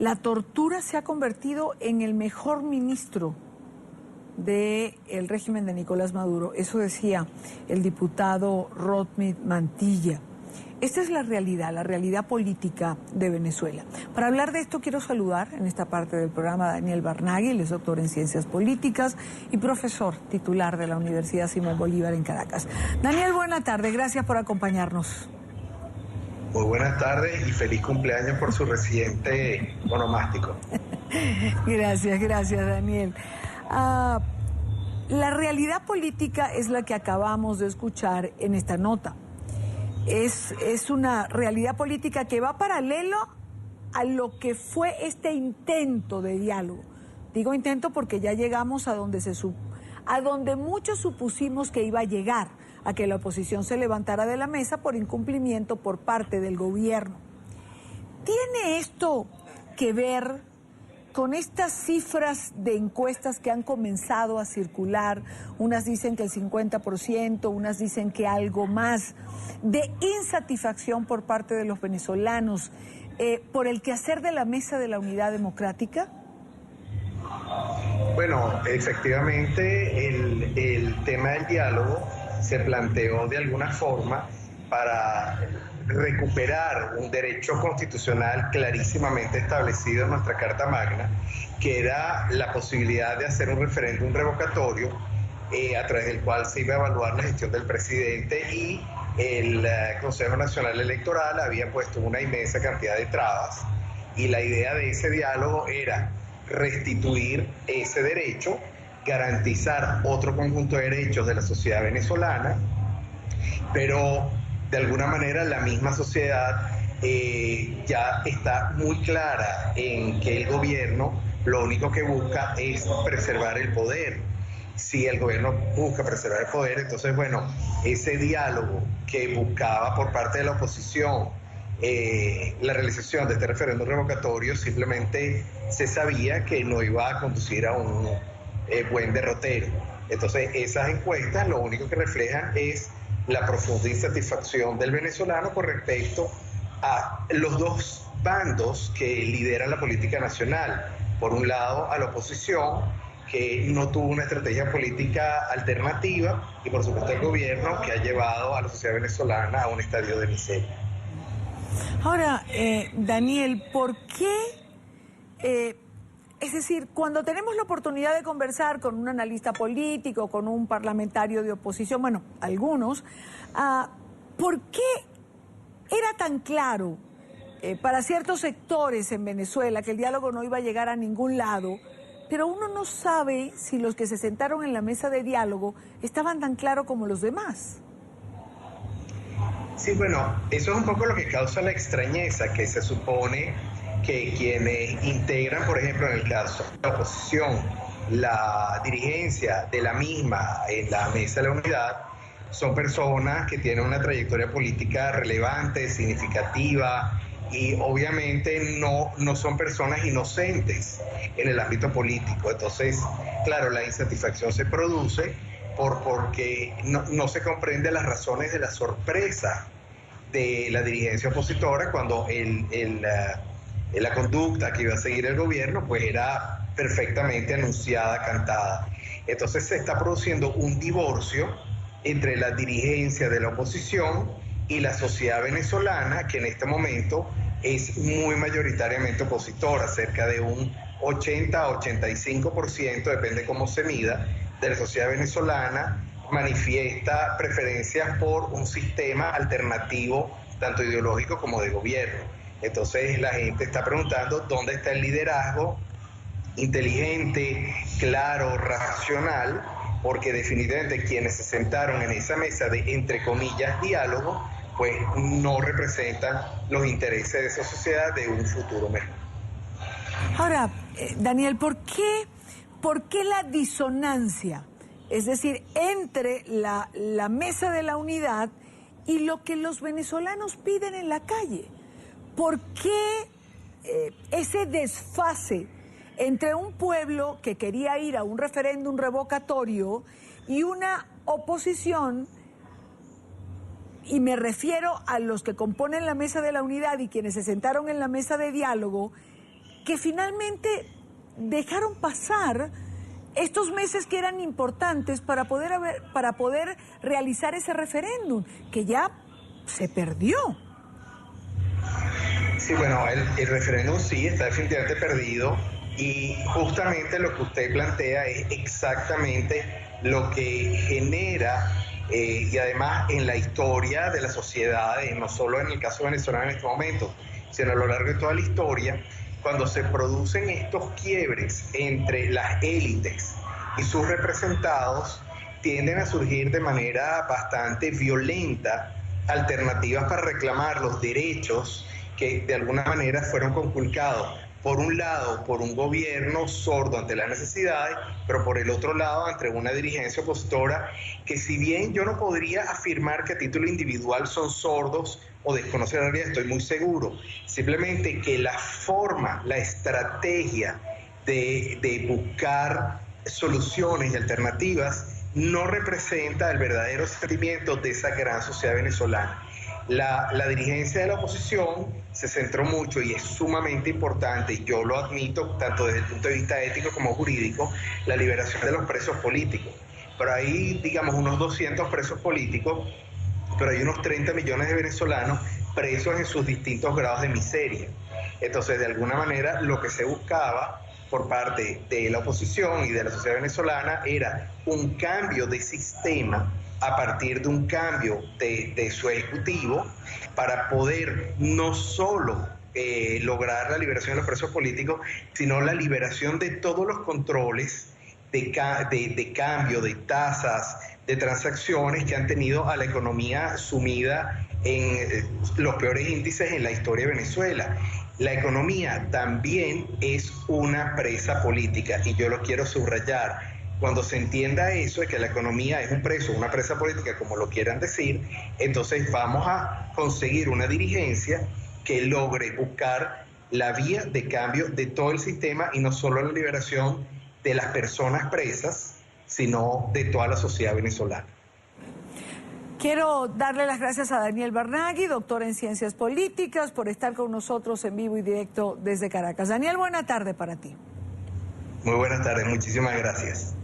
La tortura se ha convertido en el mejor ministro del régimen de Nicolás Maduro. Eso decía el diputado Rodney Mantilla. Esta es la realidad política de Venezuela. Para hablar de esto quiero saludar en esta parte del programa a Daniel Barnaghi, él es doctor en Ciencias Políticas y profesor titular de la Universidad Simón Bolívar en Caracas. Daniel, buena tarde, gracias por acompañarnos. Muy buenas tardes y feliz cumpleaños por su reciente onomástico. Gracias, Daniel. La realidad política es la que acabamos de escuchar en esta nota. Es una realidad política que va paralelo a lo que fue este intento de diálogo. Digo intento porque ya llegamos a donde muchos supusimos que iba a llegar, a que la oposición se levantara de la mesa por incumplimiento por parte del gobierno. ¿Tiene esto que ver con estas cifras de encuestas que han comenzado a circular? Unas dicen que el 50%, unas dicen que algo más, de insatisfacción por parte de los venezolanos por el quehacer de la Mesa de la Unidad Democrática. Bueno, efectivamente el tema del diálogo se planteó de alguna forma para recuperar un derecho constitucional clarísimamente establecido en nuestra Carta Magna, que era la posibilidad de hacer un referéndum revocatorio a través del cual se iba a evaluar la gestión del presidente, y el Consejo Nacional Electoral había puesto una inmensa cantidad de trabas, y la idea de ese diálogo era restituir ese derecho, garantizar otro conjunto de derechos de la sociedad venezolana, pero de alguna manera la misma sociedad ya está muy clara en que el gobierno lo único que busca es preservar el poder. Si el gobierno busca preservar el poder, entonces, bueno, ese diálogo que buscaba por parte de la oposición la realización de este referéndum revocatorio, simplemente se sabía que no iba a conducir a un buen derrotero. Entonces, esas encuestas lo único que reflejan es la profunda insatisfacción del venezolano con respecto a los dos bandos que lideran la política nacional. Por un lado, a la oposición, que no tuvo una estrategia política alternativa, y por supuesto el gobierno, que ha llevado a la sociedad venezolana a un estadio de miseria. Ahora, Daniel, ¿por qué? Es decir, cuando tenemos la oportunidad de conversar con un analista político, con un parlamentario de oposición, bueno, algunos, ¿por qué era tan claro para ciertos sectores en Venezuela que el diálogo no iba a llegar a ningún lado? Pero uno no sabe si los que se sentaron en la mesa de diálogo estaban tan claros como los demás. Sí, bueno, eso es un poco lo que causa la extrañeza, que se supone que quienes integran, por ejemplo, en el caso de la oposición, la dirigencia de la misma en la Mesa de la Unidad, son personas que tienen una trayectoria política relevante, significativa, y obviamente no son personas inocentes en el ámbito político. Entonces, claro, la insatisfacción se produce porque no se comprende las razones de la sorpresa de la dirigencia opositora cuando la conducta que iba a seguir el gobierno pues era perfectamente anunciada, cantada. Entonces se está produciendo un divorcio entre la dirigencia de la oposición y la sociedad venezolana, que en este momento es muy mayoritariamente opositora. Cerca de un 80 a 85%, depende cómo se mida, de la sociedad venezolana manifiesta preferencias por un sistema alternativo, tanto ideológico como de gobierno. Entonces la gente está preguntando dónde está el liderazgo inteligente, claro, racional, porque definitivamente quienes se sentaron en esa mesa de, entre comillas, diálogo, pues no representan los intereses de esa sociedad de un futuro mejor. Ahora, Daniel, ¿por qué la disonancia? Es decir, entre la Mesa de la Unidad y lo que los venezolanos piden en la calle. ¿Por qué ese desfase entre un pueblo que quería ir a un referéndum revocatorio y una oposición, y me refiero a los que componen la Mesa de la Unidad y quienes se sentaron en la mesa de diálogo, que finalmente dejaron pasar estos meses que eran importantes para poder realizar ese referéndum, que ya se perdió. Sí, bueno, el referéndum sí está definitivamente perdido y justamente lo que usted plantea es exactamente lo que genera y además en la historia de la sociedad, no solo en el caso venezolano en este momento, sino a lo largo de toda la historia, cuando se producen estos quiebres entre las élites y sus representados, tienden a surgir de manera bastante violenta alternativas para reclamar los derechos que de alguna manera fueron conculcados, por un lado, por un gobierno sordo ante las necesidades, pero por el otro lado, ante una dirigencia opositora que, si bien yo no podría afirmar que a título individual son sordos o desconocen la realidad, estoy muy seguro, simplemente que la forma, la estrategia de buscar soluciones y alternativas no representa el verdadero sentimiento de esa gran sociedad venezolana. La dirigencia de la oposición se centró mucho, y es sumamente importante, yo lo admito, tanto desde el punto de vista ético como jurídico, la liberación de los presos políticos. Pero hay, digamos, unos 200 presos políticos, pero hay unos 30 millones de venezolanos presos en sus distintos grados de miseria. Entonces, de alguna manera, lo que se buscaba por parte de la oposición y de la sociedad venezolana era un cambio de sistema a partir de un cambio de su ejecutivo para poder no solo lograr la liberación de los presos políticos, sino la liberación de todos los controles de cambio, de tasas, de transacciones que han tenido a la economía sumida en los peores índices en la historia de Venezuela. La economía también es una presa política, y yo lo quiero subrayar. Cuando se entienda eso, de que la economía es un preso, una presa política, como lo quieran decir, entonces vamos a conseguir una dirigencia que logre buscar la vía de cambio de todo el sistema, y no solo la liberación de las personas presas, sino de toda la sociedad venezolana. Quiero darle las gracias a Daniel Barnaghi, doctor en Ciencias Políticas, por estar con nosotros en vivo y directo desde Caracas. Daniel, buena tarde para ti. Muy buenas tardes, muchísimas gracias.